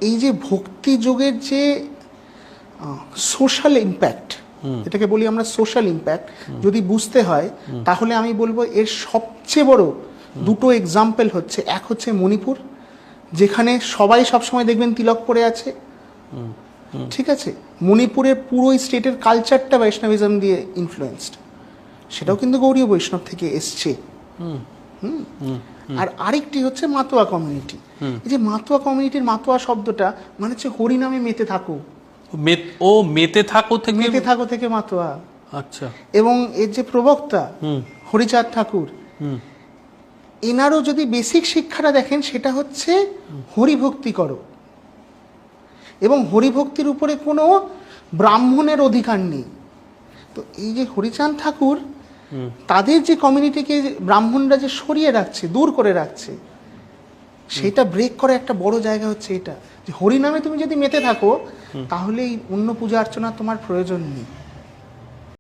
এই যে ভক্তি যোগের যে সোশ্যাল ইম্প্যাক্ট, এটাকে বলি আমরা সোশ্যাল ইম্প্যাক্ট, যদি বুঝতে হয় তাহলে আমি বলবো এর সবচেয়ে বড় দুটো এক্সাম্পল হচ্ছে, এক হচ্ছে মণিপুর, যেখানে সবাই সবসময় দেখবেন তিলক পরে আছে, ঠিক আছে, মণিপুরের পুরো স্টেটের কালচারটা বৈষ্ণবিজম দিয়ে ইনফ্লুয়েন্সড, সেটাও কিন্তু গৌড়ীয় বৈষ্ণব থেকে এসছে। আর আরেকটি হচ্ছে মাতোয়া কমিউনিটি। এই যে মাতোয়া কমিউনিটির মাতোয়া শব্দটা মানে হচ্ছে হরিনামে মেতে থাকো, মেতে থাকো থেকে মাতোয়া। আচ্ছা। এবং এর যে প্রবক্তা হরিচাঁদ ঠাকুর, এনারও যদি বেসিক শিক্ষাটা দেখেন সেটা হচ্ছে হরিভক্তি করো, এবং হরিভক্তির উপরে কোনো ব্রাহ্মণের অধিকার নেই। তো এই যে হরিচাঁদ ঠাকুর তাদের যে কমিউনিটিকে ব্রাহ্মণরা যে সরিয়ে রাখছে, দূর করে রাখছে, সেটা ব্রেক করা একটা বড় জায়গা হচ্ছে এটা, যে হরিনামে তুমি যদি মেতে থাকো তাহলে অন্য পূজা অর্চনা তোমার প্রয়োজন নেই।